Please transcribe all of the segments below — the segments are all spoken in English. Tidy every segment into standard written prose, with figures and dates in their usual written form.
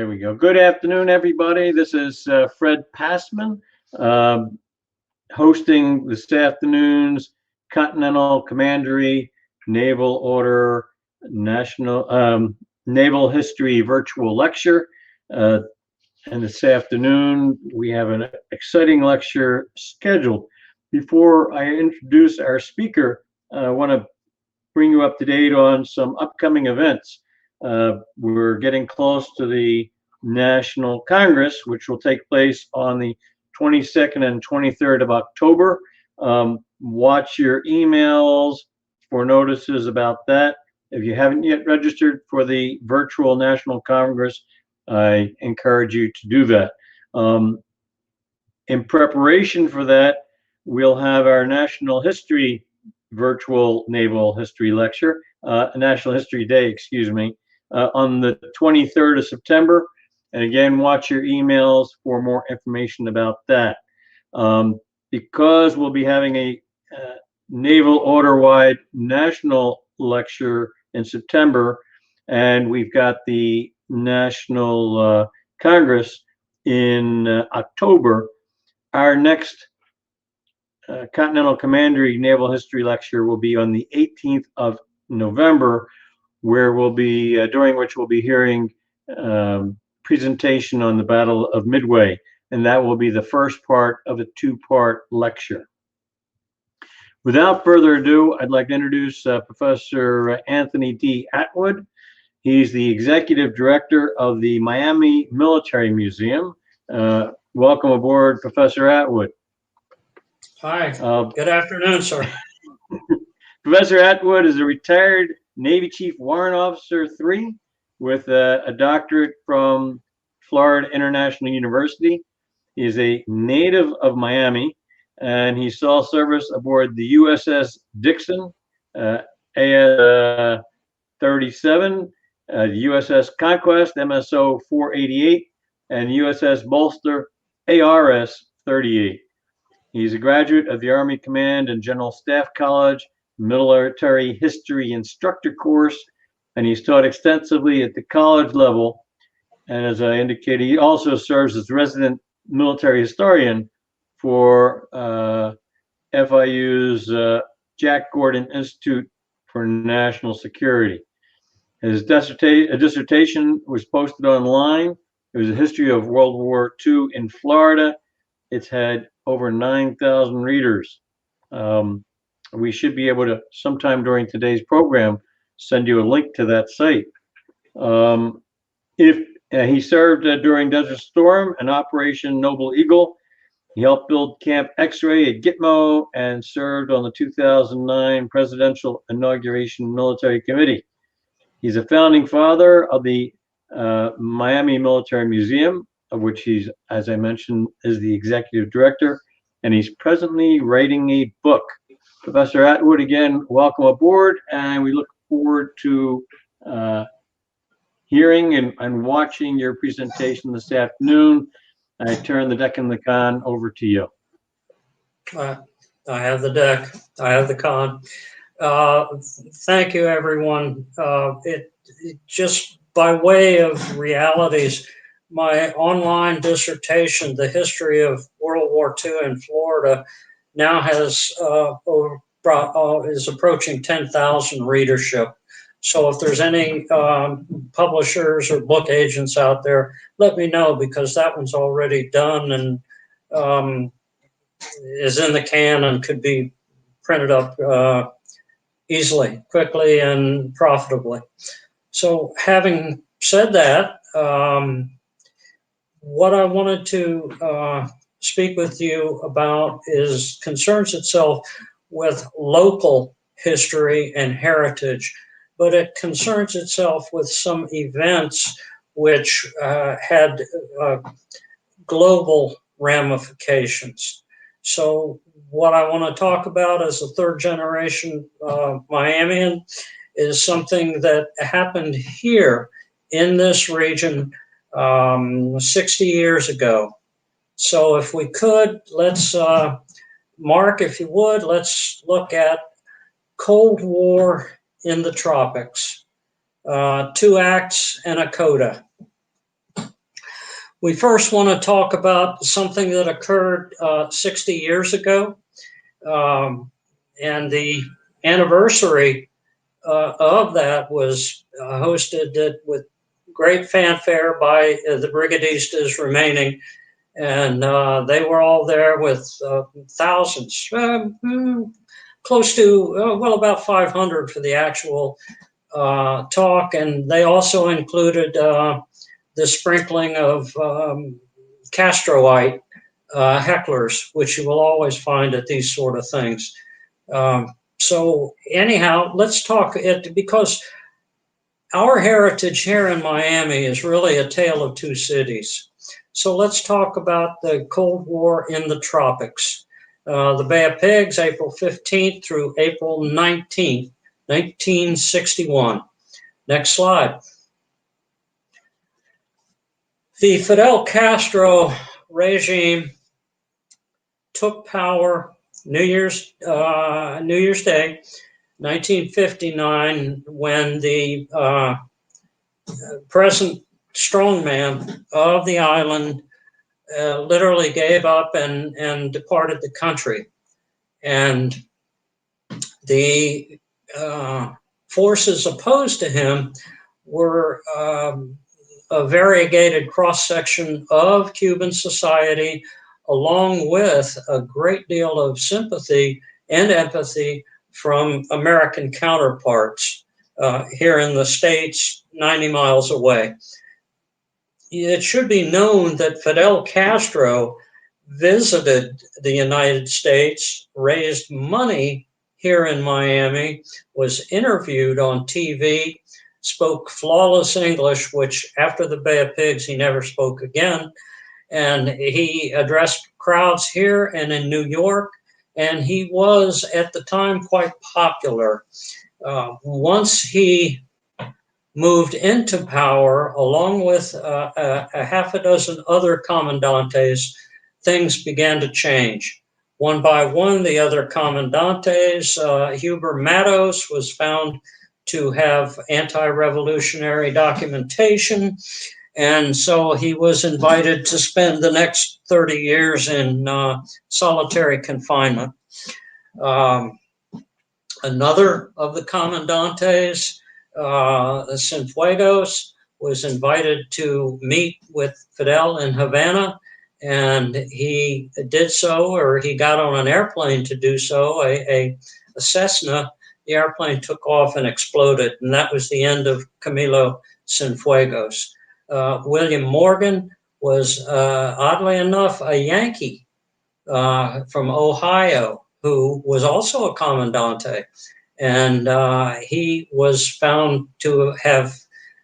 There we go. Good afternoon, everybody. This is Fred Passman um, hosting this afternoon's Continental Commandery Naval Order National Naval History Virtual Lecture. And this afternoon, we have an exciting lecture scheduled. Before I introduce our speaker, I want to bring you up to date on some upcoming events. We're getting close to the National Congress, which will take place on the 22nd and 23rd of October. Watch your emails for notices about that. If you haven't yet registered for the virtual National Congress, I encourage you to do that. In preparation for that, we'll have our National History virtual Naval History Lecture, National History Day, excuse me, on the 23rd of September. And again, watch your emails for more information about that. Because we'll be having a Naval Order-wide National Lecture in September, and we've got the National Congress in October, our next Continental Commandery Naval History Lecture will be on the 18th of November, where we'll be during which we'll be hearing presentation on the Battle of Midway, and that will be the first part of a two-part lecture. Without further ado, I'd like to introduce Professor Anthony D Atwood. He's the Executive Director of the Miami Military Museum. Welcome aboard, Professor Atwood. Hi, good afternoon, sir. Professor Atwood is a retired Navy Chief Warrant Officer 3 with a doctorate from Florida International University. He is a native of Miami, and he saw service aboard the USS Dixon, AS 37, USS Conquest, MSO 488, and USS Bolster, ARS 38. He's a graduate of the Army Command and General Staff College Military History Instructor course, and he's taught extensively at the college level. And as I indicated, he also serves as resident military historian for FIU's Jack Gordon Institute for National Security. His dissertation was posted online. It was a history of World War II in Florida. It's had over 9,000 readers. We should be able to, sometime during today's program, send you a link to that site. He served during Desert Storm and Operation Noble Eagle. He helped build Camp X-Ray at Gitmo and served on the 2009 Presidential Inauguration Military Committee. He's a founding father of the Miami Military Museum, of which he's, as I mentioned, is the executive director, and he's presently writing a book. Professor Atwood, again, welcome aboard, and we look forward to hearing and watching your presentation this afternoon. I turn the deck and the con over to you. I have the deck. I have the con. Thank you, everyone. Just by way of realities, my online dissertation, The History of World War II in Florida, now has is approaching 10,000 readership. So if there's any publishers or book agents out there, let me know, because that one's already done and is in the can and could be printed up easily, quickly, and profitably. So having said that, what I wanted to speak with you about concerns itself with local history and heritage, but it concerns itself with some events which had global ramifications. So what I want to talk about as a third generation Miamian is something that happened here in this region 60 years ago. So if we could, let's, Mark, if you would, let's look at Cold War in the tropics, 2 acts and a coda. We first want to talk about something that occurred 60 years ago, and the anniversary of that was hosted with great fanfare by the Brigadistas remaining, and they were all there with thousands, close to, well, about 500 for the actual talk, and they also included the sprinkling of Castroite hecklers, which you will always find at these sort of things. So anyhow, let's talk it, because our heritage here in Miami is really a tale of two cities. So let's talk about the Cold War in the tropics. The Bay of Pigs, April 15th through April 19th, 1961. Next slide. The Fidel Castro regime took power New Year's Day, 1959, when the present strongman of the island literally gave up and departed the country. And the forces opposed to him were a variegated cross-section of Cuban society, along with a great deal of sympathy and empathy from American counterparts here in the States, 90 miles away. It should be known that Fidel Castro visited the United States, raised money here in Miami, was interviewed on TV, spoke flawless English, which after the Bay of Pigs, he never spoke again. And he addressed crowds here and in New York, and he was at the time quite popular. Once he moved into power, along with a half a dozen other comandantes, things began to change. One by one, the other comandantes, Huber Matos was found to have anti-revolutionary documentation, and so he was invited to spend the next 30 years in solitary confinement. Another of the comandantes, Cienfuegos, was invited to meet with Fidel in Havana, and he did so, or he got on an airplane to do so, a Cessna. The airplane took off and exploded, and that was the end of Camilo Cienfuegos. William Morgan was, oddly enough, a Yankee from Ohio, who was also a commandante, and he was found to have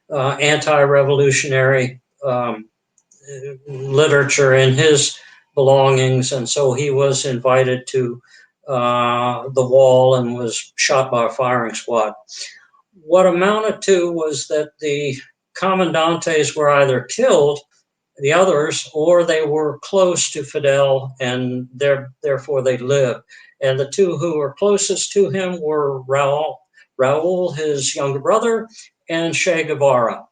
anti-revolutionary literature in his belongings, and so he was invited to the wall and was shot by a firing squad. What amounted to was that the commandantes were either killed, the others, or they were close to Fidel, and therefore they lived. And the two who were closest to him were Raul, his younger brother, and Che Guevara.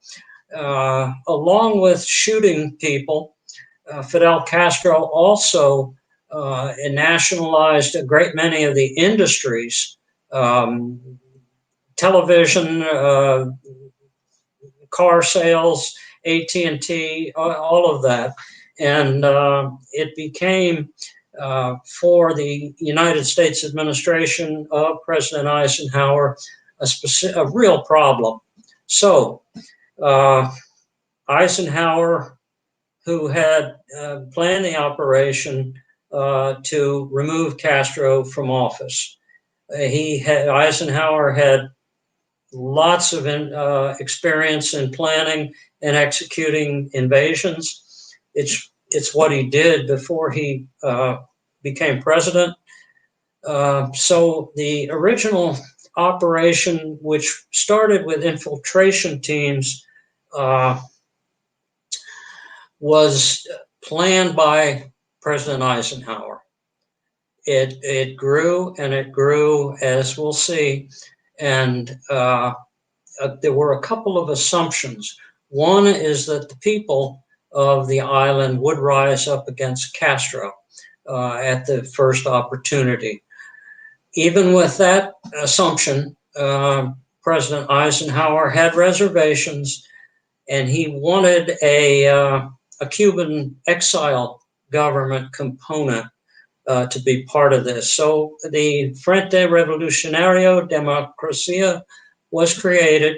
Along with shooting people, Fidel Castro also nationalized a great many of the industries, television, car sales, AT&T, all of that. And it became, for the United States administration of President Eisenhower, a real problem. So Eisenhower, who had planned the operation to remove Castro from office, Eisenhower had lots of experience in planning and executing invasions. It's what he did before he became president. So the original operation, which started with infiltration teams, was planned by President Eisenhower. It grew and it grew, as we'll see, and there were a couple of assumptions. One is that the people of the island would rise up against Castro at the first opportunity. Even with that assumption, President Eisenhower had reservations, and he wanted a Cuban exile government component to be part of this. So the Frente Revolucionario Democracia was created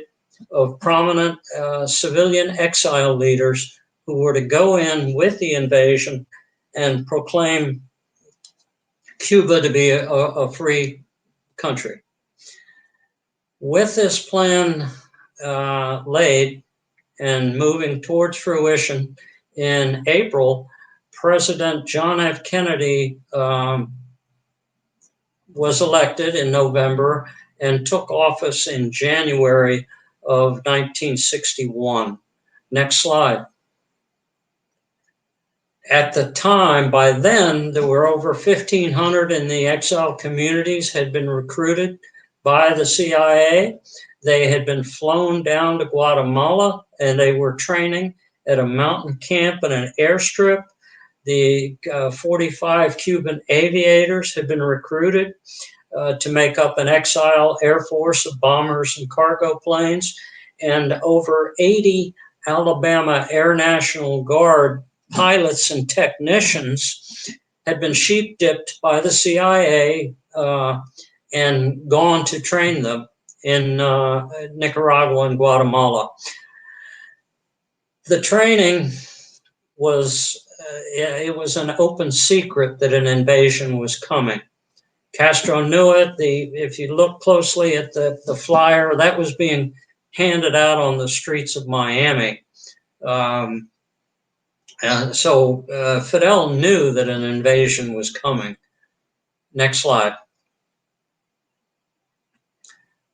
of prominent civilian exile leaders who were to go in with the invasion and proclaim Cuba to be a free country. With this plan laid and moving towards fruition, in April, President John F. Kennedy was elected in November and took office in January of 1961. Next slide. At the time, by then, there were over 1,500 in the exile communities had been recruited by the CIA. They had been flown down to Guatemala, and they were training at a mountain camp and an airstrip. The 45 Cuban aviators had been recruited to make up an exile air force of bombers and cargo planes, and over 80 Alabama Air National Guard pilots and technicians had been sheep dipped by the CIA and gone to train them in Nicaragua and Guatemala. The training was, it was an open secret that an invasion was coming. Castro knew it. If you look closely at the flyer, that was being handed out on the streets of Miami. So Fidel knew that an invasion was coming. Next slide.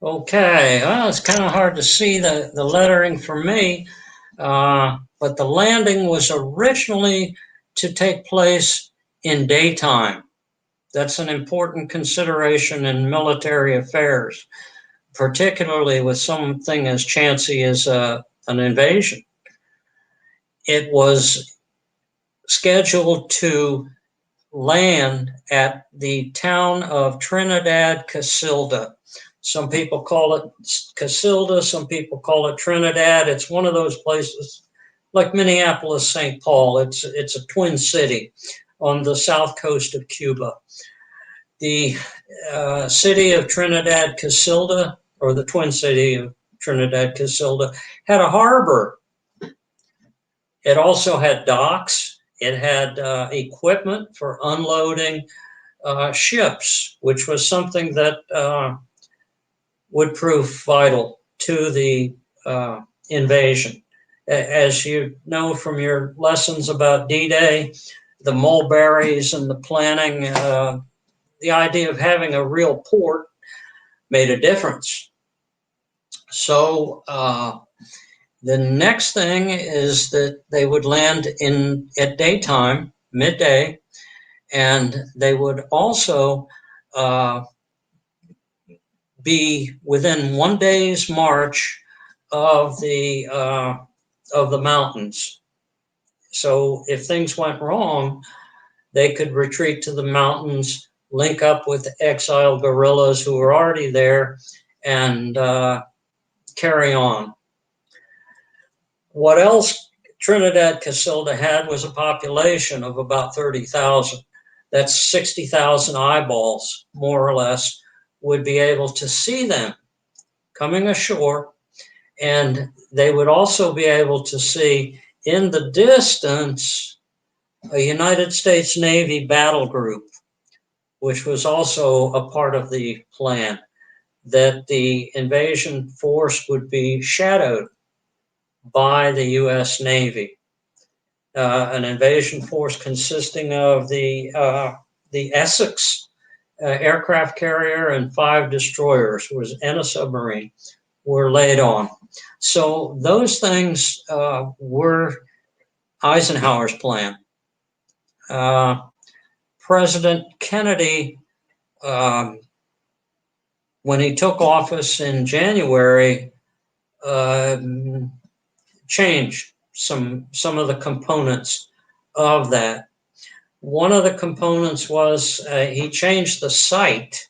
Okay, well, it's kind of hard to see the lettering for me, but the landing was originally to take place in daytime. That's an important consideration in military affairs, particularly with something as chancy as an invasion. It was scheduled to land at the town of Trinidad Casilda. Some people call it Casilda, some people call it Trinidad. It's one of those places like Minneapolis, St. Paul. It's a twin city on the south coast of Cuba. The city of Trinidad Casilda, or the twin city of Trinidad Casilda, had a harbor. It also had docks. It had equipment for unloading ships, which was something that would prove vital to the invasion. As you know from your lessons about D-Day, the mulberries and the planning, the idea of having a real port made a difference. So the next thing is that they would land at daytime, midday, and they would also be within 1 day's march of the mountains. So if things went wrong, they could retreat to the mountains, link up with the exile guerrillas who were already there, and carry on. What else Trinidad Casilda had was a population of about 30,000. That's 60,000 eyeballs, more or less, would be able to see them coming ashore, and they would also be able to see in the distance a United States Navy battle group, which was also a part of the plan, that the invasion force would be shadowed by the U.S. Navy. An invasion force consisting of the Essex aircraft carrier and 5 destroyers and a submarine were laid on. So those things were Eisenhower's plan. President Kennedy, when he took office in January, changed some of the components of that. One of the components was he changed the site.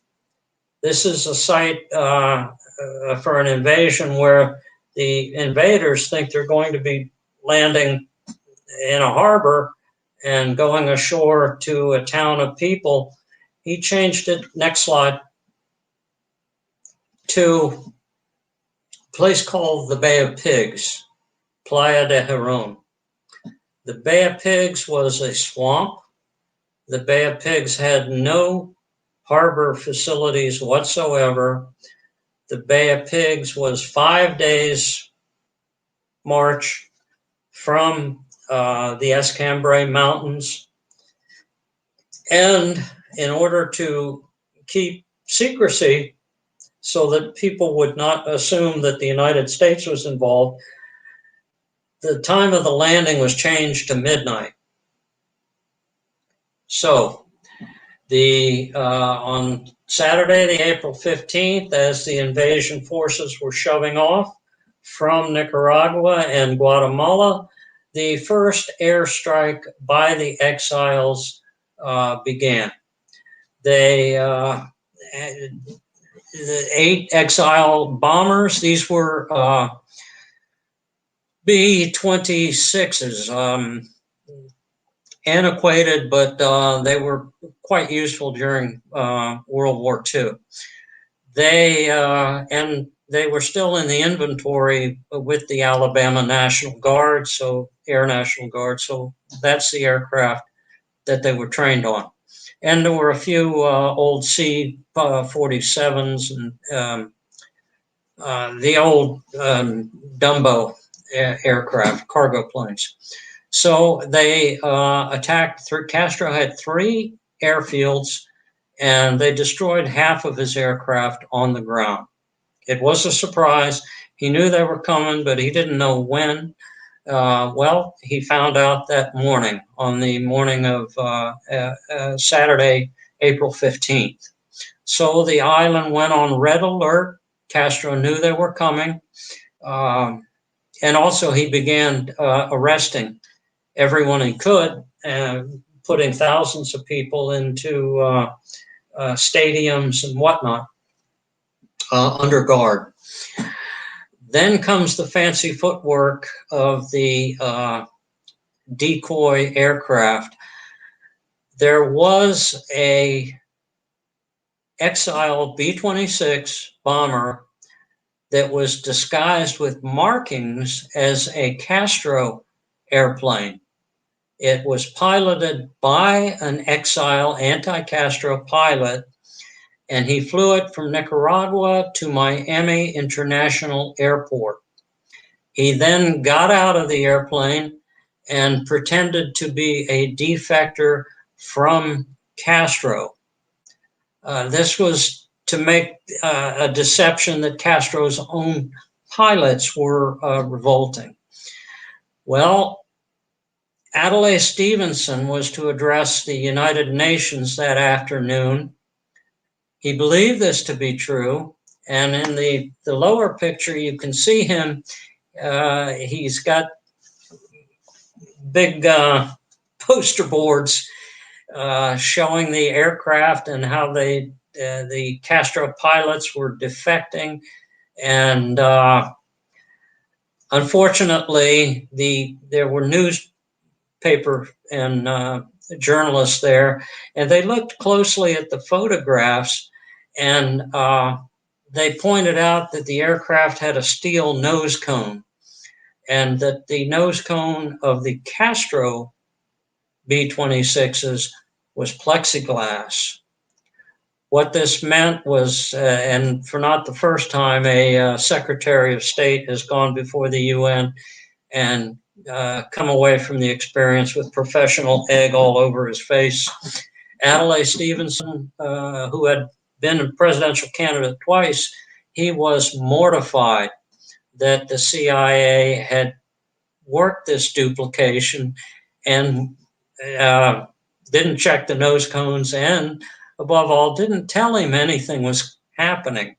This is a site for an invasion where the invaders think they're going to be landing in a harbor and going ashore to a town of people. He changed it, next slide, to a place called the Bay of Pigs, Playa de Giron. The Bay of Pigs was a swamp. The Bay of Pigs had no harbor facilities whatsoever. The Bay of Pigs was 5 days march from the Escambray Mountains. And in order to keep secrecy so that people would not assume that the United States was involved, the time of the landing was changed to midnight. So on Saturday, the April 15th, as the invasion forces were shoving off from Nicaragua and Guatemala, the first airstrike by the exiles began. The 8 exile bombers, these were B-26s, antiquated, but they were quite useful during World War II. They were still in the inventory with the Alabama National Guard, so Air National Guard. So that's the aircraft that they were trained on. And there were a few old C-47s and the old Dumbo aircraft, cargo planes. So they attacked. Castro had 3 airfields, and they destroyed half of his aircraft on the ground. It was a surprise. He knew they were coming, but he didn't know when. Well, he found out that morning, on the morning of Saturday, April 15th. So the island went on red alert. Castro knew they were coming. And also he began arresting everyone he could, and putting thousands of people into stadiums and whatnot under guard. Then comes the fancy footwork of the decoy aircraft. There was a exile B-26 bomber that was disguised with markings as a Castro airplane. It was piloted by an exile anti-Castro pilot, and he flew it from Nicaragua to Miami International Airport. He then got out of the airplane and pretended to be a defector from Castro. This was to make a deception that Castro's own pilots were revolting. Well, Adlai Stevenson was to address the United Nations that afternoon. He believed this to be true, and in the lower picture you can see him. He's got big poster boards showing the aircraft and how the Castro pilots were defecting, and unfortunately there were newspaper and journalists there, and they looked closely at the photographs, and they pointed out that the aircraft had a steel nose cone, and that the nose cone of the Castro B-26s was plexiglass. What this meant was, and for not the first time, a Secretary of State has gone before the UN and come away from the experience with professional egg all over his face. Adlai Stevenson, who had been a presidential candidate twice, he was mortified that the CIA had worked this duplication and didn't check the nose cones, and above all, didn't tell him anything was happening.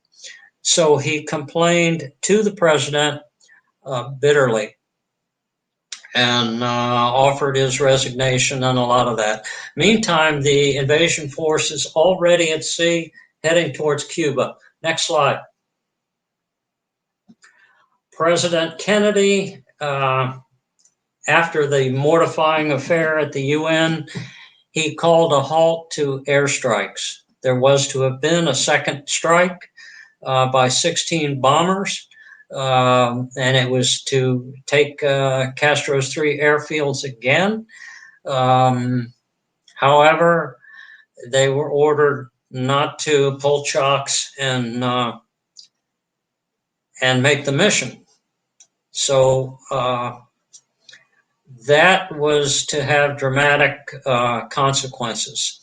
So he complained to the president bitterly. and offered his resignation and a lot of that. Meantime, the invasion force is already at sea, heading towards Cuba. Next slide. President Kennedy, after the mortifying affair at the UN, he called a halt to airstrikes. There was to have been a second strike by 16 bombers, and it was to take Castro's 3 airfields again. However, they were ordered not to pull chocks and make the mission. So that was to have dramatic consequences.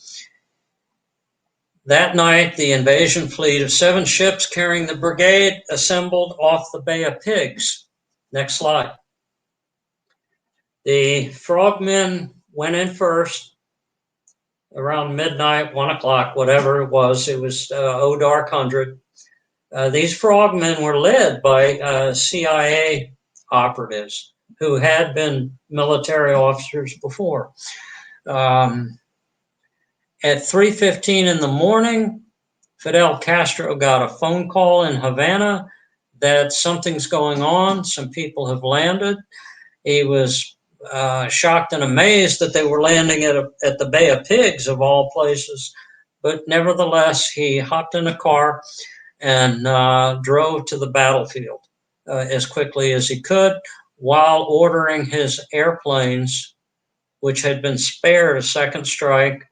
That night, the invasion fleet of 7 ships carrying the brigade assembled off the Bay of Pigs. Next slide. The frogmen went in first around midnight, 1 o'clock, whatever it was. It was O Dark 100. These frogmen were led by CIA operatives who had been military officers before. At 3:15 in the morning, Fidel Castro got a phone call in Havana that something's going on. Some people have landed. He was shocked and amazed that they were landing at the Bay of Pigs, of all places. But nevertheless, he hopped in a car and drove to the battlefield as quickly as he could, while ordering his airplanes, which had been spared a second strike,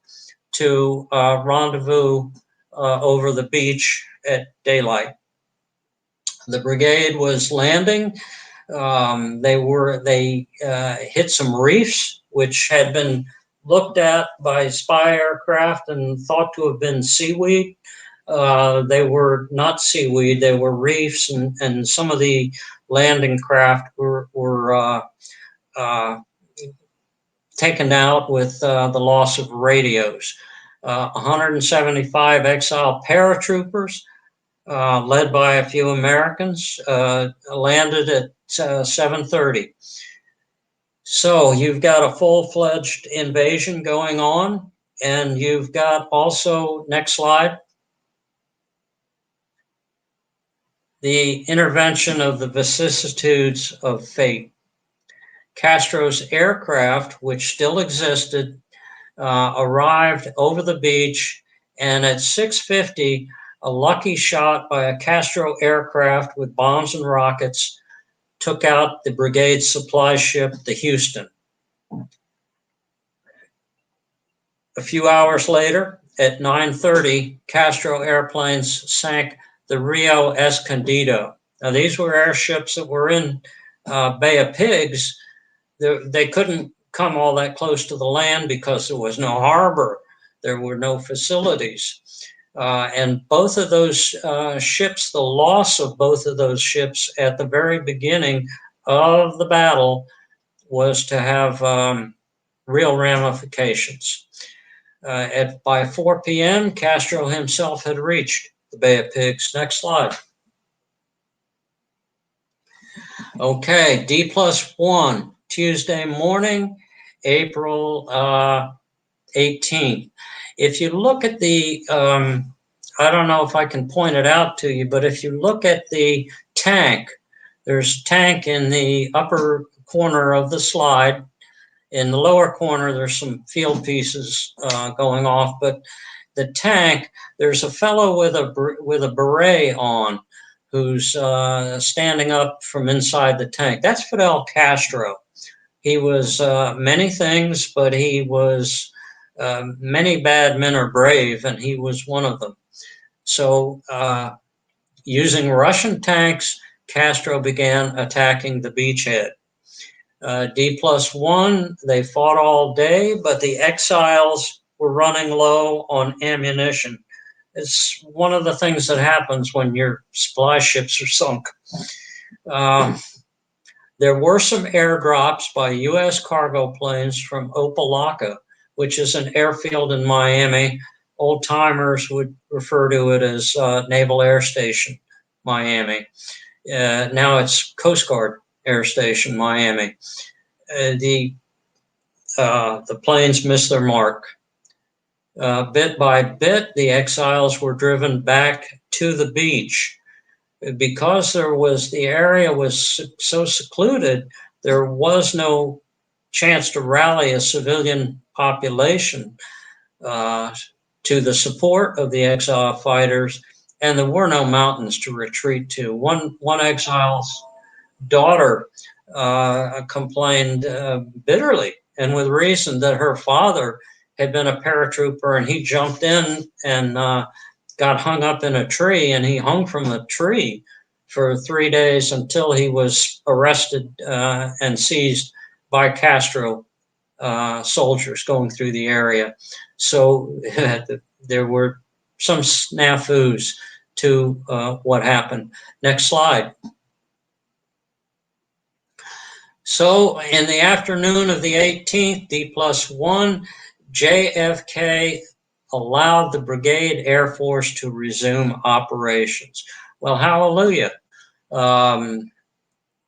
to rendezvous over the beach at daylight. The brigade was landing. They hit some reefs, which had been looked at by spy aircraft and thought to have been seaweed. They were not seaweed, they were reefs, and some of the landing craft were taken out with the loss of radios. 175 exile paratroopers, led by a few Americans, landed at 7:30. So you've got a full-fledged invasion going on, and you've got also, next slide, the intervention of the vicissitudes of fate. Castro's aircraft, which still existed, arrived over the beach, and at 6:50, a lucky shot by a Castro aircraft with bombs and rockets took out the brigade's supply ship, the Houston. A few hours later, at 9:30, Castro airplanes sank the Rio Escondido. Now, these were airships that were in Bay of Pigs. They couldn't come all that close to the land because there was no harbor. There were no facilities. And both of those ships, the loss of both of those ships at the very beginning of the battle was to have real ramifications. By 4 p.m., Castro himself had reached the Bay of Pigs. Next slide. Okay, D+1, Tuesday morning, April 18th. If you look at the, I don't know if I can point it out to you, but if you look at the tank, there's a tank in the upper corner of the slide. In the lower corner, there's some field pieces going off, but the tank, there's a fellow with a beret on who's standing up from inside the tank. That's Fidel Castro. He was many things, but he was many bad men are brave, and he was one of them. So using Russian tanks, Castro began attacking the beachhead. D+1, they fought all day, but the exiles were running low on ammunition. It's one of the things that happens when your supply ships are sunk. There were some airdrops by U.S. cargo planes from Opelika, which is an airfield in Miami. Old timers would refer to it as Naval Air Station, Miami. Now it's Coast Guard Air Station, Miami. the planes missed their mark. Bit by bit, the exiles were driven back to the beach. Because the area was so secluded, there was no chance to rally a civilian population to the support of the exile fighters, and there were no mountains to retreat to. One exile's daughter complained bitterly, and with reason, that her father had been a paratrooper and he jumped in and got hung up in a tree, and he hung from the tree for 3 days until he was arrested and seized by Castro soldiers going through the area. So there were some snafus to what happened. Next slide. So in the afternoon of the 18th, D+1, JFK allowed the Brigade Air Force to resume operations. Well, hallelujah. And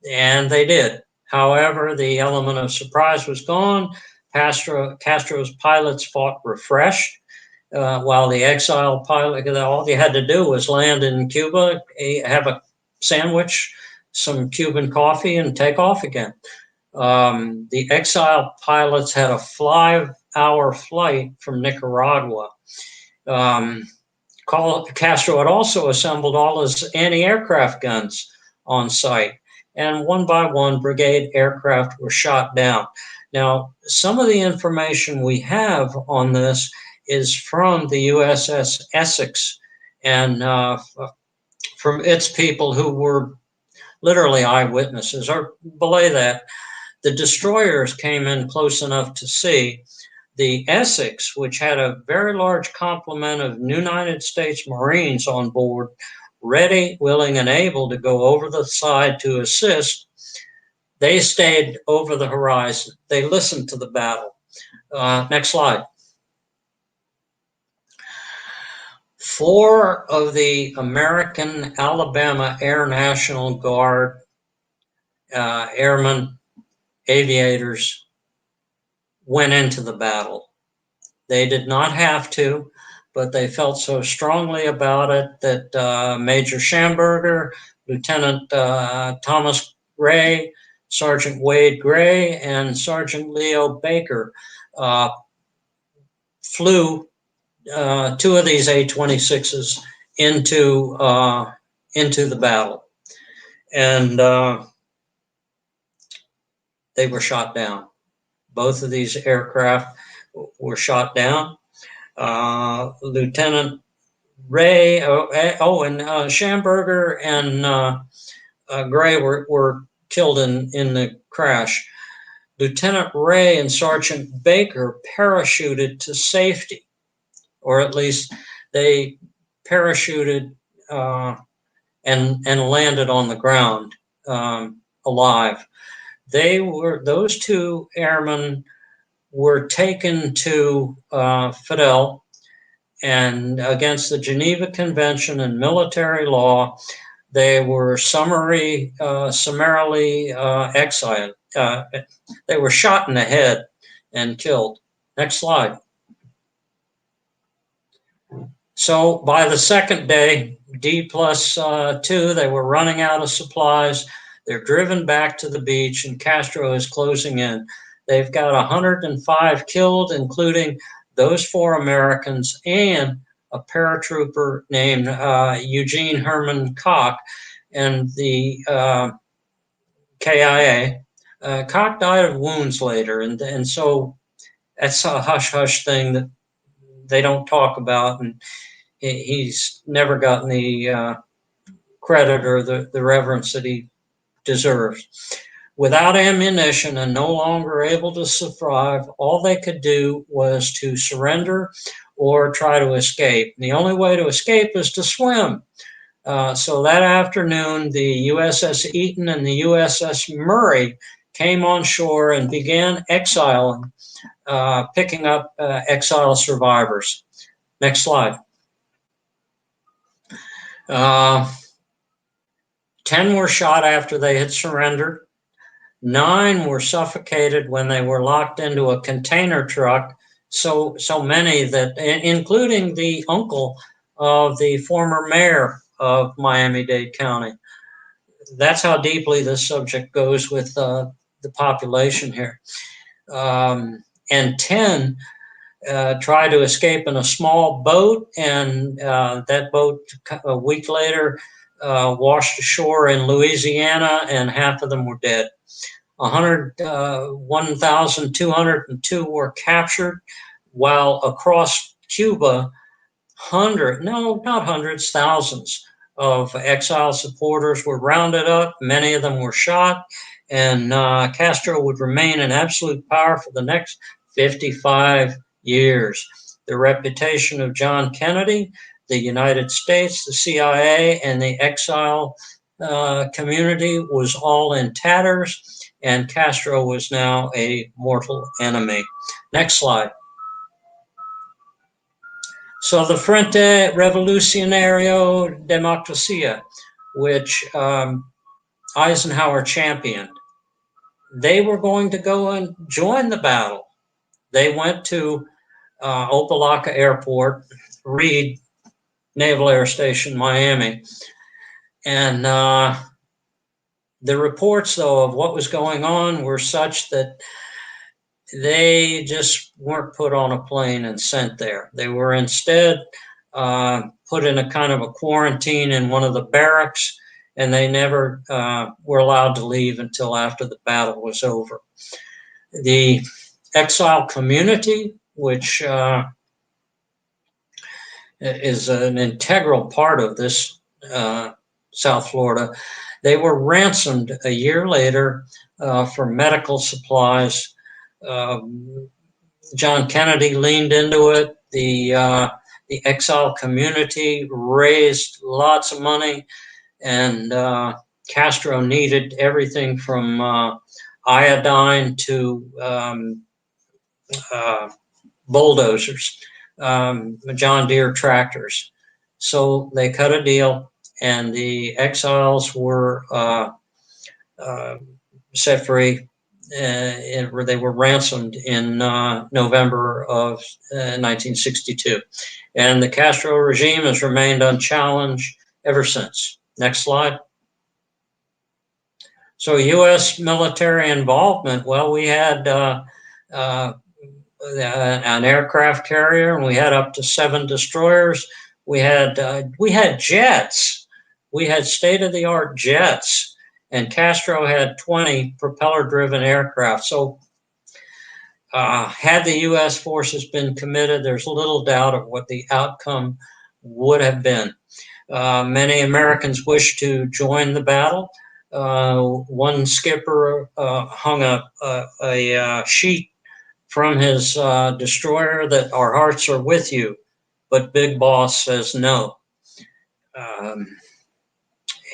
they did. However, the element of surprise was gone. Castro's pilots fought refreshed, while the exile pilot, all you had to do was land in Cuba, have a sandwich, some Cuban coffee, and take off again. The exile pilots had a 5-hour flight from Nicaragua. Castro had also assembled all his anti-aircraft guns on site, and one by one, brigade aircraft were shot down. Now, some of the information we have on this is from the USS Essex and from its people who were literally eyewitnesses, or belay that. The destroyers came in close enough to see. The Essex, which had a very large complement of United States Marines on board, ready, willing, and able to go over the side to assist, they stayed over the horizon. They listened to the battle. Next slide. 4 of the American Alabama Air National Guard airmen, aviators, went into the battle. They did not have to, but they felt so strongly about it that Major Schamberger, Lieutenant Thomas Gray, Sergeant Wade Gray, and Sergeant Leo Baker flew 2 of these A-26s into the battle, and they were shot down. Both of these aircraft were shot down. Lieutenant Ray, and Schamberger and Gray were killed in the crash. Lieutenant Ray and Sergeant Baker parachuted to safety, or at least they parachuted and landed on the ground alive. Those 2 airmen were taken to Fidel, and against the Geneva Convention and military law, they were summarily exiled. They were shot in the head and killed. Next slide. So by the second day, D+2, they were running out of supplies. They're driven back to the beach, and Castro is closing in. They've got 105 killed, including those 4 Americans and a paratrooper named Eugene Herman Koch, and the KIA. Koch died of wounds later, and so that's a hush-hush thing that they don't talk about, and he's never gotten the credit or the reverence that he deserves. Without ammunition and no longer able to survive, all they could do was to surrender or try to escape. And the only way to escape is to swim. So that afternoon, the USS Eaton and the USS Murray came on shore and began exiling, picking up exile survivors. Next slide. 10 were shot after they had surrendered. 9 were suffocated when they were locked into a container truck. So many that, including the uncle of the former mayor of Miami-Dade County. That's how deeply this subject goes with the population here. And 10 tried to escape in a small boat, and that boat a week later washed ashore in Louisiana, and half of them were dead. 1,202 were captured, while across Cuba, thousands of exile supporters were rounded up. Many of them were shot, and Castro would remain in absolute power for the next 55 years. The reputation of John Kennedy, the United States, the CIA, and the exile community was all in tatters, and Castro was now a mortal enemy. Next slide. So the Frente Revolucionario Democracia, which Eisenhower championed, they were going to go and join the battle. They went to Opa-locka Airport, Reed Naval Air Station, Miami, and the reports, though, of what was going on were such that they just weren't put on a plane and sent there. They were instead put in a kind of a quarantine in one of the barracks, and they never were allowed to leave until after the battle was over. The exile community, which is an integral part of this South Florida, they were ransomed a year later for medical supplies. John Kennedy leaned into it. The exile community raised lots of money, and Castro needed everything from iodine to bulldozers, John Deere tractors. So they cut a deal, and the exiles were set free. Where they were ransomed in November of 1962. And the Castro regime has remained unchallenged ever since. Next slide. So U.S. military involvement, well, we had an aircraft carrier, and we had up to 7 destroyers. We had jets. We had state-of-the-art jets. And Castro had 20 propeller-driven aircraft. So had the U.S. forces been committed, there's little doubt of what the outcome would have been. Many Americans wished to join the battle. One skipper hung a sheet from his destroyer that our hearts are with you, but Big Boss says no.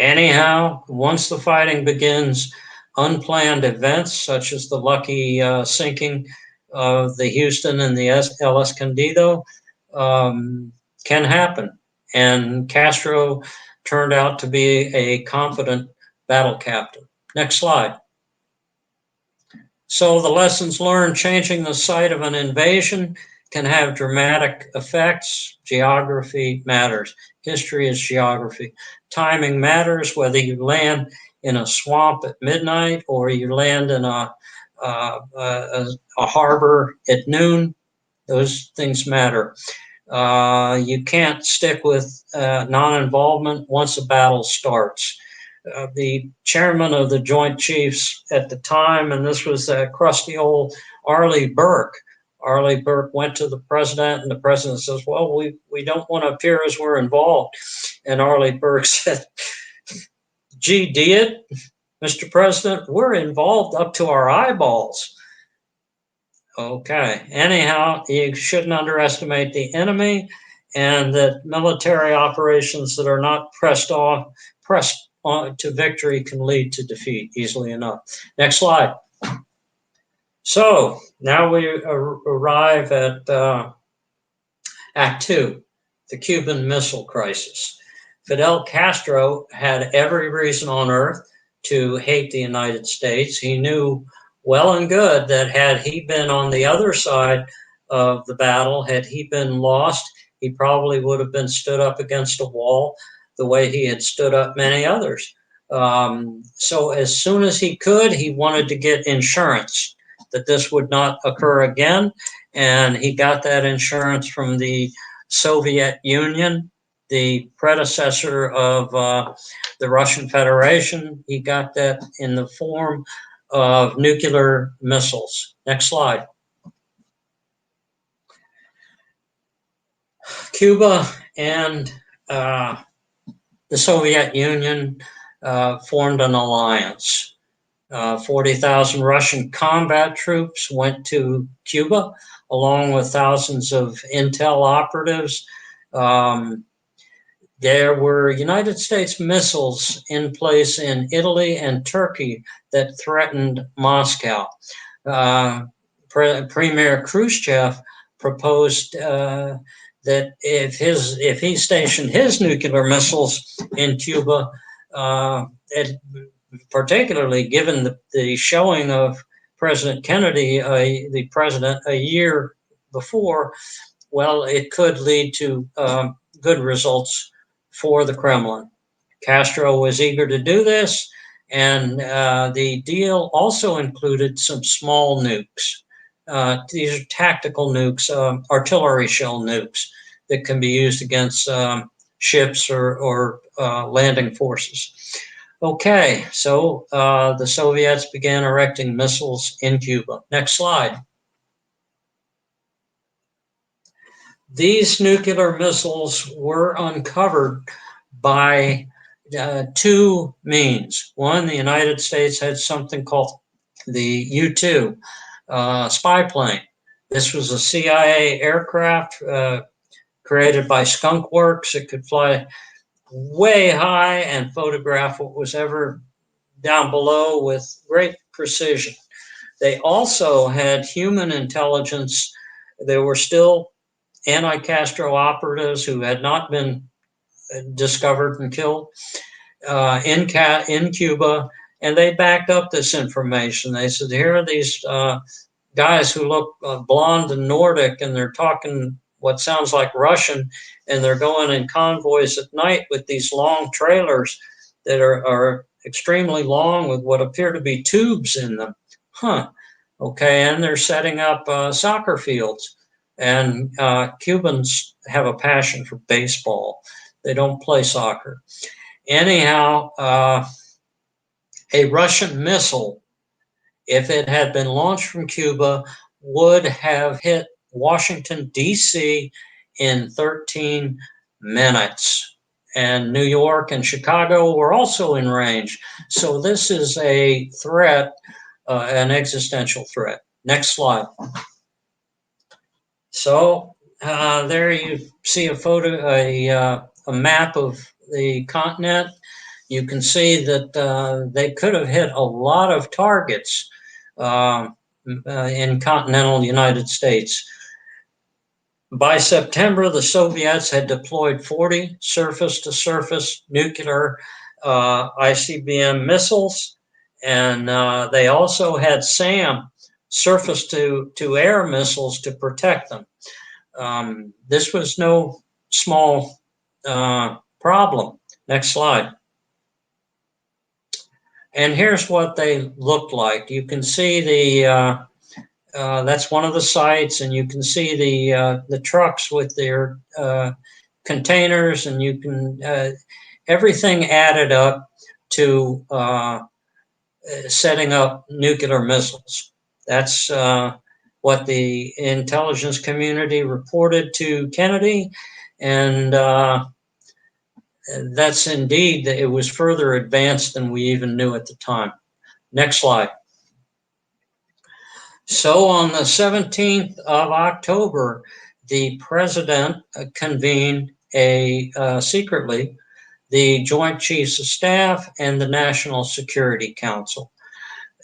Anyhow, once the fighting begins, unplanned events such as the lucky sinking of the Houston and the El Escondido can happen. And Castro turned out to be a competent battle captain. Next slide. So the lessons learned: changing the site of an invasion can have dramatic effects. Geography matters. History is geography. Timing matters, whether you land in a swamp at midnight or you land in a harbor at noon. Those things matter. You can't stick with non-involvement once a battle starts. The chairman of the Joint Chiefs at the time, and this was crusty old Arleigh Burke. Arleigh Burke went to the president, and the president says, well, we don't want to appear as we're involved. And Arleigh Burke said, gee, did Mr. President, we're involved up to our eyeballs. Okay, anyhow, you shouldn't underestimate the enemy, and that military operations that are not pressed on to victory can lead to defeat easily enough. Next slide. So now we arrive at Act 2, the Cuban Missile Crisis. Fidel Castro had every reason on earth to hate the United States. He knew well and good that had he been on the other side of the battle, had he been lost, he probably would have been stood up against a wall the way he had stood up many others. So as soon as he could, he wanted to get insurance that this would not occur again. And he got that insurance from the Soviet Union, the predecessor of the Russian Federation. He got that in the form of nuclear missiles. Next slide. Cuba and the Soviet Union formed an alliance. 40,000 Russian combat troops went to Cuba, along with thousands of intel operatives. There were United States missiles in place in Italy and Turkey that threatened Moscow. Premier Khrushchev proposed that if he stationed his nuclear missiles in Cuba, particularly given the showing of President Kennedy, the president, a year before, well, it could lead to good results for the Kremlin. Castro was eager to do this, and the deal also included some small nukes. These are tactical nukes, artillery shell nukes that can be used against ships or landing forces. Okay, so the Soviets began erecting missiles in Cuba. Next slide. These nuclear missiles were uncovered by two means. One, the United States had something called the U-2 spy plane. This was a CIA aircraft created by Skunk Works. It could fly way high and photograph what was ever down below with great precision. They also had human intelligence. There were still anti-Castro operatives who had not been discovered and killed in Cuba, and they backed up this information. They said, here are these guys who look blonde and Nordic, and they're talking what sounds like Russian, and they're going in convoys at night with these long trailers that are extremely long with what appear to be tubes in them. Okay, and they're setting up soccer fields. And Cubans have a passion for baseball. They don't play soccer. Anyhow, a Russian missile, if it had been launched from Cuba, would have hit Washington, D.C. in 13 minutes. And New York and Chicago were also in range. So this is a threat, an existential threat. Next slide. So there you see a photo, a map of the continent. You can see that they could have hit a lot of targets in continental United States. By September, the Soviets had deployed 40 surface-to-surface nuclear ICBM missiles, and they also had SAM, surface-to-air missiles, to protect them. This was no small problem. Next slide. And here's what they looked like. You can see the that's one of the sites, and you can see the trucks with their containers, and you can everything added up to setting up nuclear missiles. That's what the intelligence community reported to Kennedy, and that's indeed that it was further advanced than we even knew at the time. Next slide. So on the 17th of October, the president convened secretly the Joint Chiefs of Staff and the National Security Council.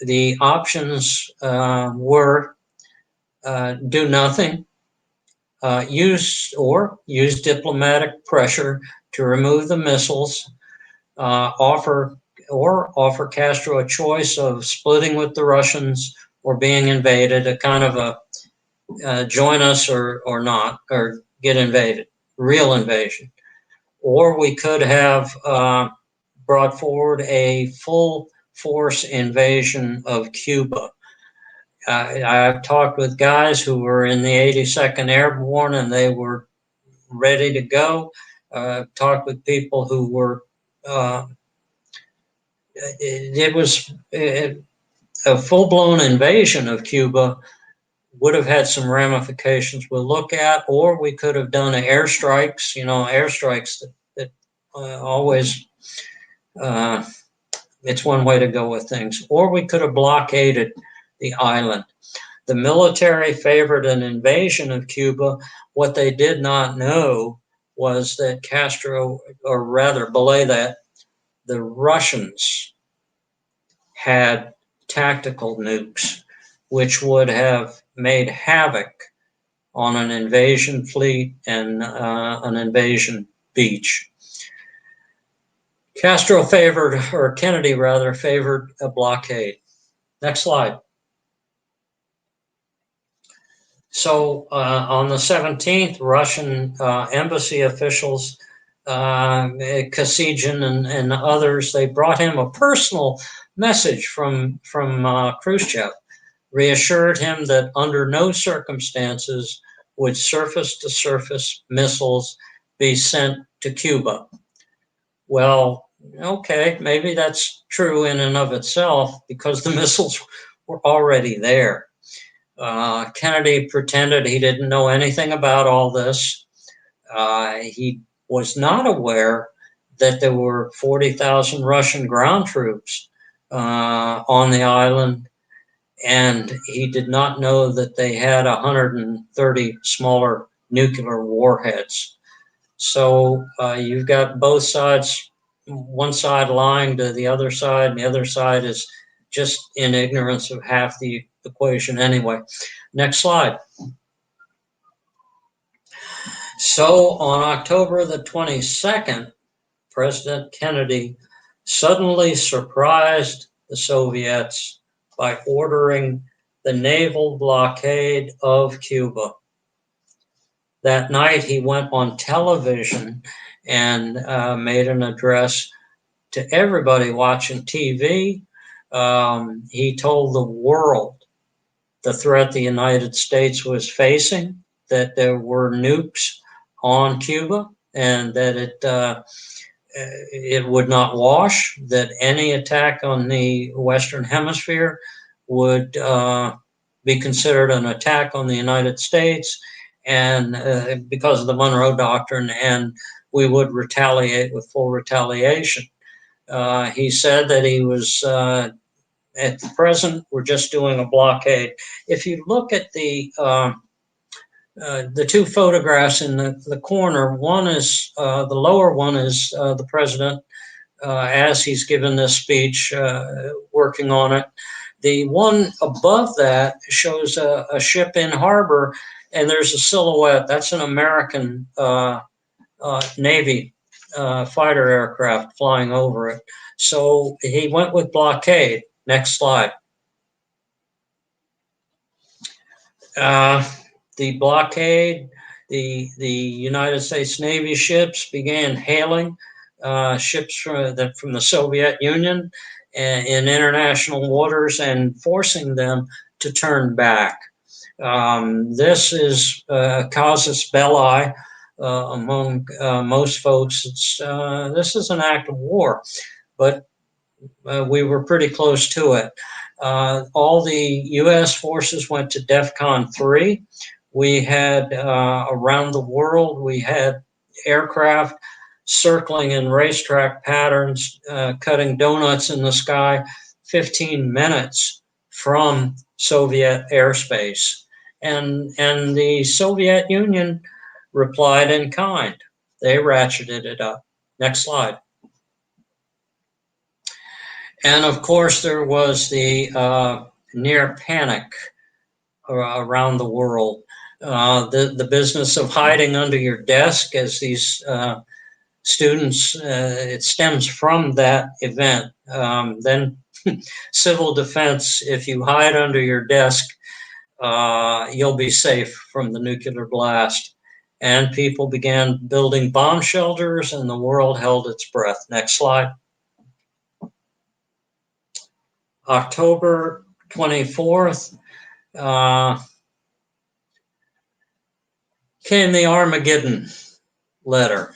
The options were do nothing, use diplomatic pressure to remove the missiles, offer or offer Castro a choice of splitting with the Russians or being invaded, a kind of a join us or not, or get invaded, real invasion. Or we could have brought forward a full force invasion of Cuba. I've talked with guys who were in the 82nd Airborne and they were ready to go. Talked with people who were, it was a full-blown invasion of Cuba would have had some ramifications we'll look at, or we could have done airstrikes, airstrikes that always, it's one way to go with things. Or we could have blockaded the island. The military favored an invasion of Cuba. What they did not know was that Castro, or rather, belay that, the Russians had tactical nukes, which would have made havoc on an invasion fleet and an invasion beach. Kennedy rather, favored a blockade. Next slide. So on the 17th, Russian embassy officials, Kosygin and others, they brought him a personal message from Khrushchev, reassured him that under no circumstances would surface-to-surface missiles be sent to Cuba. Well, okay, maybe that's true in and of itself because the missiles were already there. Kennedy pretended he didn't know anything about all this. He was not aware that there were 40,000 Russian ground troops on the island, and he did not know that they had 130 smaller nuclear warheads. So you've got both sides, one side lying to the other side, and the other side is just in ignorance of half the equation anyway. Next slide. So on October the 22nd, President Kennedy suddenly surprised the Soviets by ordering the naval blockade of Cuba. That night, he went on television and made an address to everybody watching TV. He told the world the threat the United States was facing, that there were nukes on Cuba, and that it would not wash, that any attack on the Western Hemisphere would be considered an attack on the United States, and because of the Monroe Doctrine, and we would retaliate with full retaliation. He said that he was, at the present, we're just doing a blockade. If you look at the two photographs in the corner, one is, the lower one is the president as he's given this speech, working on it. The one above that shows a ship in harbor, and there's a silhouette. That's an American Navy fighter aircraft flying over it. So he went with blockade. Next slide. The blockade, the United States Navy ships began hailing ships from the Soviet Union in international waters and forcing them to turn back. This is casus belli among most folks. This is an act of war, but we were pretty close to it. All the U.S. forces went to DEFCON 3. We had around the world, we had aircraft circling in racetrack patterns, cutting donuts in the sky, 15 minutes from Soviet airspace. And the Soviet Union replied in kind. They ratcheted it up. Next slide. And of course, there was the near panic around the world. The business of hiding under your desk as these students, it stems from that event. Then civil defense, if you hide under your desk, you'll be safe from the nuclear blast. And people began building bomb shelters, and the world held its breath. Next slide. October 24th, came the Armageddon letter.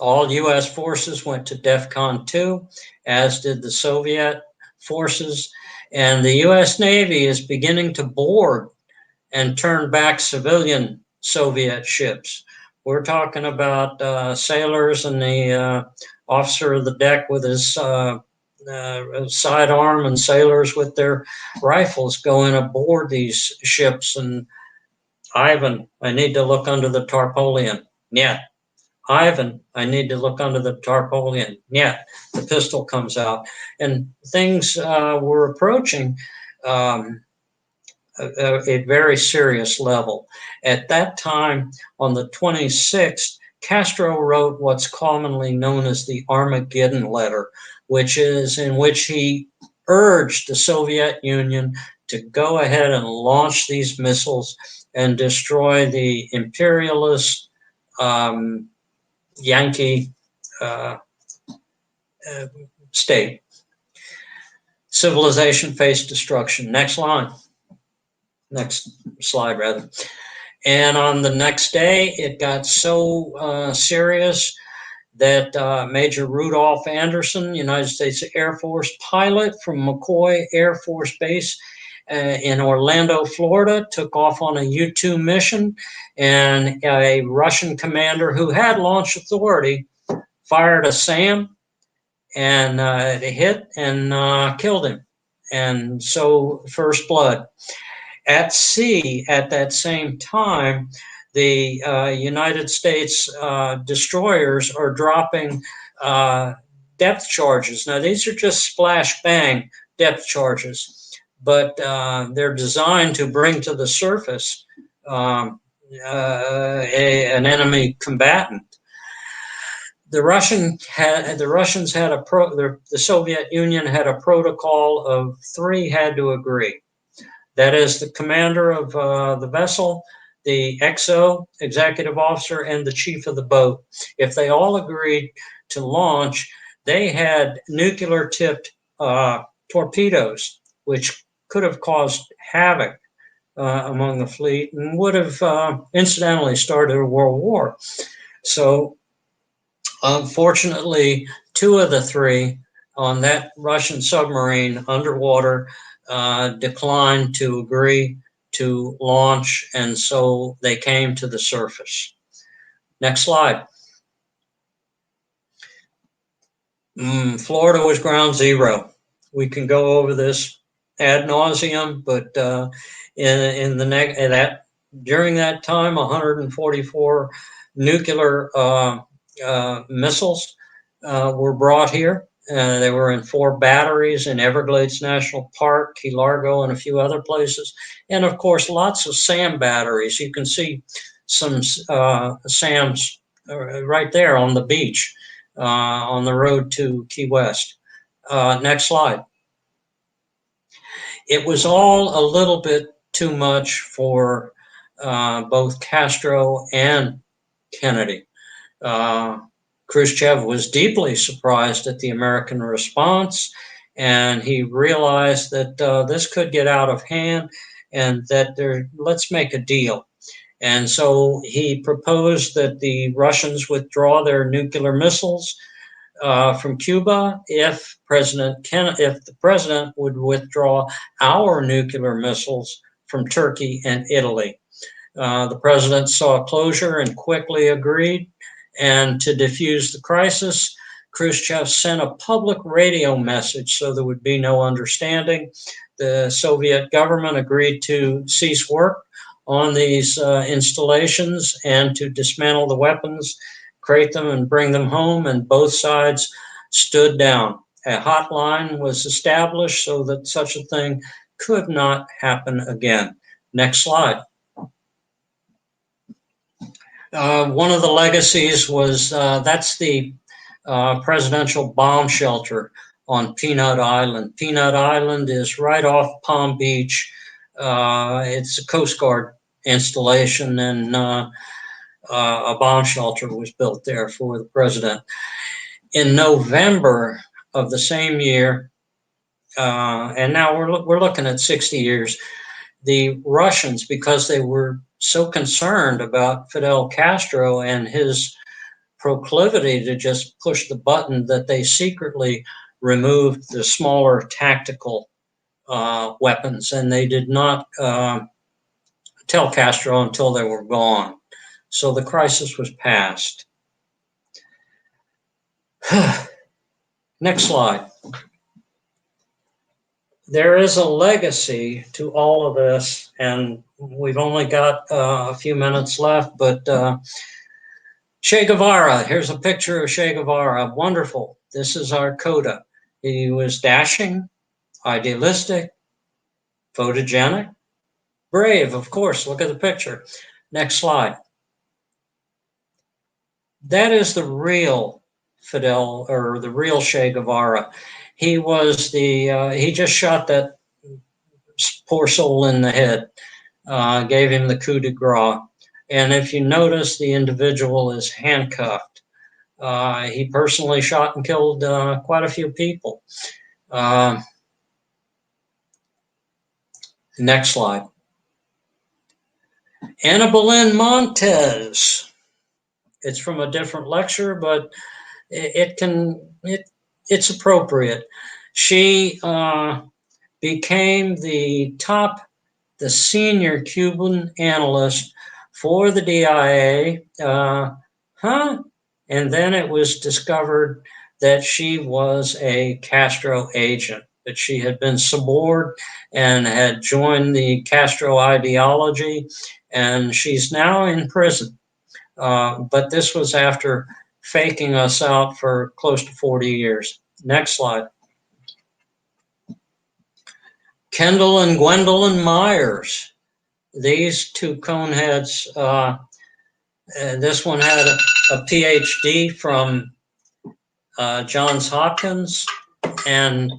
All U.S. forces went to DEFCON 2, as did the Soviet forces, and the U.S. Navy is beginning to board and turn back civilian Soviet ships. We're talking about sailors and the officer of the deck with his sidearm, and sailors with their rifles going aboard these ships. And Ivan, I need to look under the tarpaulin. Yeah. Ivan, I need to look under the tarpaulin. Yeah. The pistol comes out, and things were approaching a very serious level. At that time, on the 26th, Castro wrote what's commonly known as the Armageddon letter, which is in which he urged the Soviet Union to go ahead and launch these missiles and destroy the imperialist Yankee state. Civilization faced destruction. Next line. Next slide, rather. And on the next day, it got so serious that Major Rudolph Anderson, United States Air Force pilot from McCoy Air Force Base in Orlando, Florida, took off on a U-2 mission, and a Russian commander who had launch authority fired a SAM, and it hit and killed him. And so, first blood. At sea, at that same time, the United States destroyers are dropping depth charges. Now, these are just splash bang depth charges, but they're designed to bring to the surface an enemy combatant. The Soviet Union had a protocol of 3 had to agree. That is the commander of the vessel, the XO, executive officer, and the chief of the boat. If they all agreed to launch, they had nuclear-tipped torpedoes, which could have caused havoc among the fleet and would have incidentally started a world war. So, unfortunately, 2 of the 3 on that Russian submarine underwater declined to agree to launch, and so they came to the surface. Next slide. Florida was ground zero. We can go over this ad nauseum, but during that time, 144 nuclear missiles were brought here. They were in 4 batteries in Everglades National Park, Key Largo, and a few other places. And of course, lots of SAM batteries. You can see some SAMs right there on the beach on the road to Key West. Next slide. It was all a little bit too much for both Castro and Kennedy. Khrushchev was deeply surprised at the American response, and he realized that this could get out of hand, and that let's make a deal. And so he proposed that the Russians withdraw their nuclear missiles from Cuba if the president would withdraw our nuclear missiles from Turkey and Italy. The president saw closure and quickly agreed. And to defuse the crisis, Khrushchev sent a public radio message so there would be no understanding. The Soviet government agreed to cease work on these installations and to dismantle the weapons, crate them, and bring them home, and both sides stood down. A hotline was established so that such a thing could not happen again. Next slide. One of the legacies was that's the presidential bomb shelter on Peanut Island. Peanut Island is right off Palm Beach. It's a Coast Guard installation, and a bomb shelter was built there for the president. In November of the same year, and now we're looking at 60 years, the Russians, because they were so concerned about Fidel Castro and his proclivity to just push the button, that they secretly removed the smaller tactical weapons, and they did not tell Castro until they were gone. So the crisis was past. Next slide. There is a legacy to all of this, and we've only got a few minutes left, but Che Guevara, here's a picture of Che Guevara. Wonderful. This is our coda. He was dashing, idealistic, photogenic, brave, of course. Look at the picture. Next slide. That is the real Fidel, or the real Che Guevara. He was he just shot that poor soul in the head, gave him the coup de grace. And if you notice, the individual is handcuffed. He personally shot and killed quite a few people. Next slide. Ana Belén Montes. It's from a different lecture, but it's appropriate. She became the senior Cuban analyst for the DIA. And then it was discovered that she was a Castro agent, that she had been suborned and had joined the Castro ideology, and she's now in prison. But this was after faking us out for close to 40 years. Next slide. Kendall and Gwendolyn Myers. These two coneheads, this one had a PhD from Johns Hopkins, and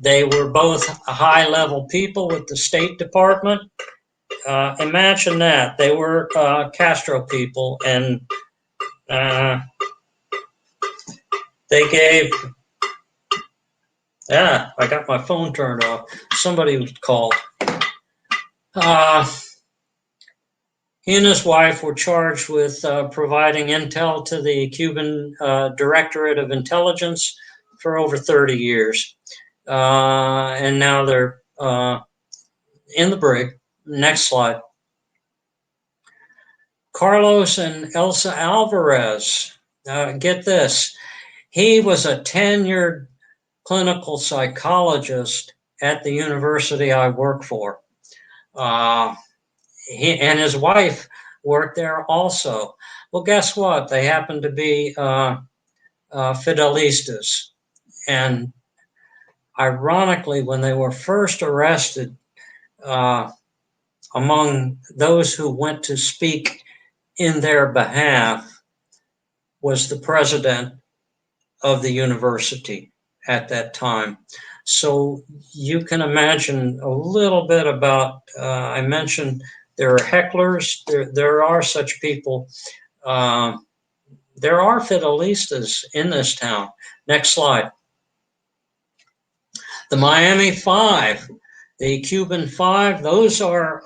they were both high-level people with the State Department. Imagine that. They were Castro people, and they gave... I got my phone turned off. Somebody was called. He and his wife were charged with providing intel to the Cuban Directorate of Intelligence for over 30 years. And now they're in the brig. Next slide. Carlos and Elsa Alvarez. Get this. He was a tenured clinical psychologist at the university I work for. He and his wife worked there also. Well, guess what? They happened to be Fidelistas. And ironically, when they were first arrested, among those who went to speak in their behalf was the president of the university at that time. So you can imagine a little bit about, I mentioned there are hecklers, there are such people. There are Fidelistas in this town. Next slide. The Miami Five, the Cuban Five, those are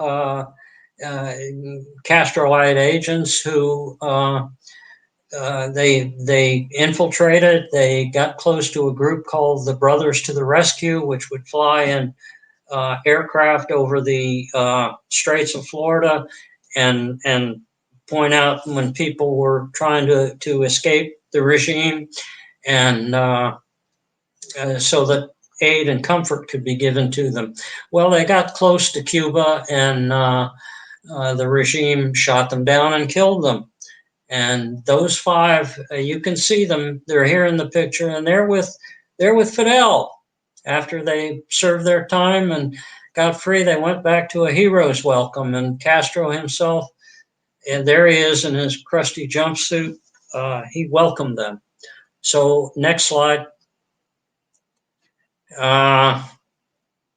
Castroite agents who they infiltrated. They got close to a group called the Brothers to the Rescue, which would fly in aircraft over the Straits of Florida and point out when people were trying to escape the regime, and so that aid and comfort could be given to them. Well, they got close to Cuba, and the regime shot them down and killed them. And those five, you can see them. They're here in the picture, and they're with Fidel. After they served their time and got free, they went back to a hero's welcome. And Castro himself And there he is in his crusty jumpsuit. He welcomed them. So next slide.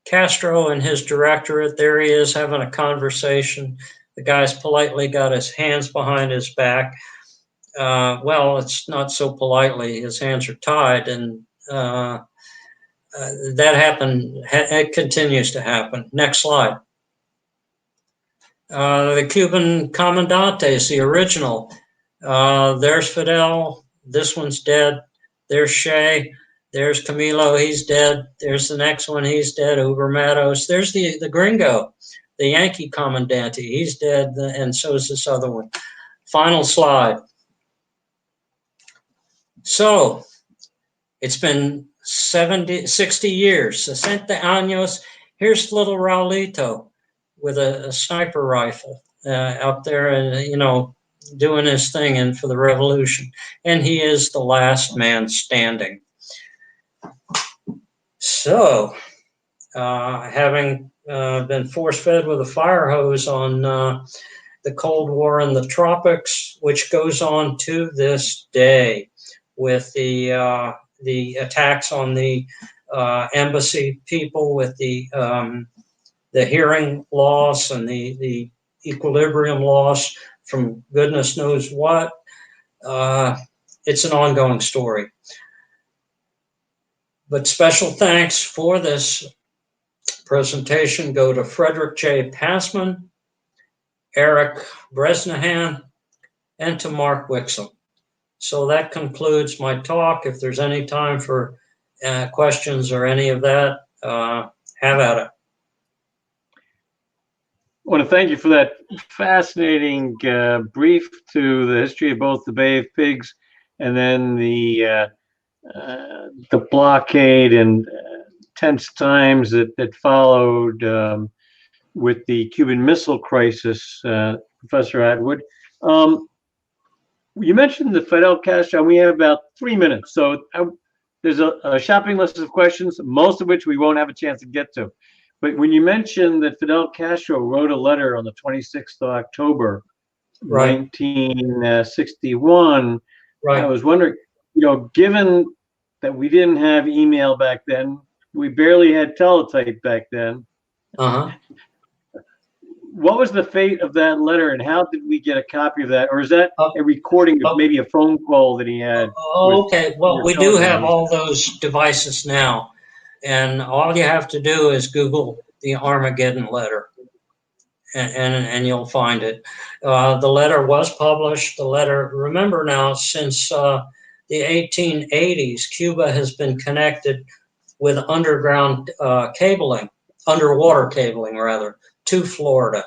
Castro and his directorate, there he is having a conversation. The guy's politely got his hands behind his back. Well, it's not so politely. His hands are tied, and that happened. It continues to happen. Next slide. The Cuban Comandantes, the original. There's Fidel. This one's dead. There's Che. There's Camilo. He's dead. There's the next one. He's dead. Uber Matos. There's the gringo, the Yankee Comandante. He's dead, and so is this other one. Final slide. So it's been 60 years. 60 años. Here's little Raulito with a sniper rifle out there, and doing his thing and for the revolution. And he is the last man standing. So, having been force-fed with a fire hose on the Cold War in the tropics, which goes on to this day, with the attacks on the embassy people, with the hearing loss and the equilibrium loss from goodness knows what. It's an ongoing story. But special thanks for this presentation go to Frederick J. Passman, Eric Bresnahan, and to Mark Wixom. So that concludes my talk. If there's any time for questions or any of that, have at it. I want to thank you for that fascinating brief to the history of both the Bay of Pigs and then the blockade and tense times that followed with the Cuban Missile Crisis, Professor Atwood. You mentioned the Fidel Castro, and we have about 3 minutes. So there's a shopping list of questions, most of which we won't have a chance to get to. But when you mentioned that Fidel Castro wrote a letter on the 26th of October, right, 1961, right, I was wondering, given that we didn't have email back then, we barely had teletype back then. What was the fate of that letter, and how did we get a copy of that? Or is that a recording of maybe a phone call that he had? Okay, well, we do have all those devices now. And all you have to do is Google the Armageddon letter, and you'll find it. The letter was published. The letter, remember now, since the 1880s, Cuba has been connected with underground cabling, underwater cabling, rather, to Florida.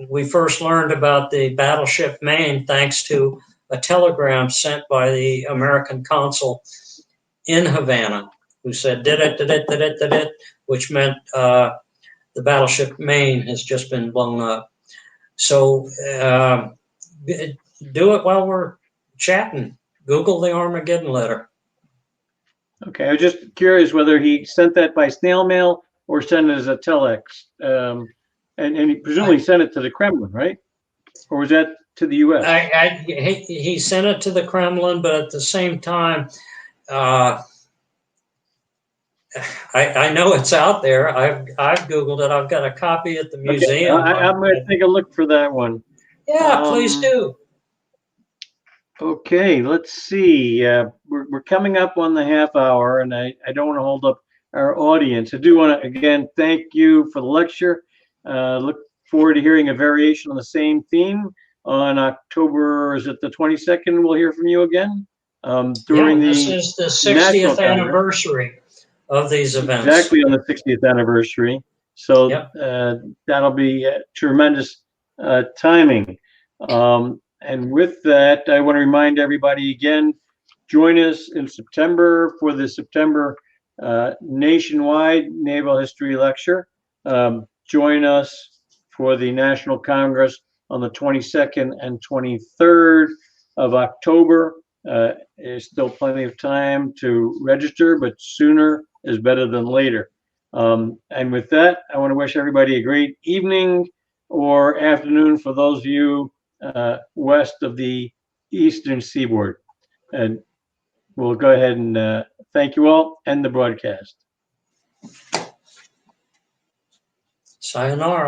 We first learned about the battleship Maine thanks to a telegram sent by the American consul in Havana, who said, did it, which meant the battleship Maine has just been blown up. So do it while we're chatting. Google the Armageddon letter. Okay, I was just curious whether he sent that by snail mail or sent it as a telex. And he presumably sent it to the Kremlin, right? Or was that to the U.S.? He sent it to the Kremlin, but at the same time, I know it's out there. I've Googled it. I've got a copy at the museum. Okay. I'm going to take a look for that one. Yeah, please do. Okay, let's see. We're coming up on the half hour, and I don't want to hold up our audience. I do want to, again, thank you for the lecture. Look forward to hearing a variation on the same theme on October, is it the 22nd? We'll hear from you again. This is the 60th anniversary of these events. Exactly on the 60th anniversary. So that'll be tremendous timing. And with that, I want to remind everybody again, join us in September for the September nationwide Naval History Lecture. Join us for the National Congress on the 22nd and 23rd of October. There's still plenty of time to register, but sooner is better than later. And with that, I want to wish everybody a great evening, or afternoon for those of you west of the eastern seaboard. And we'll go ahead and thank you all, end the broadcast. Sayonara.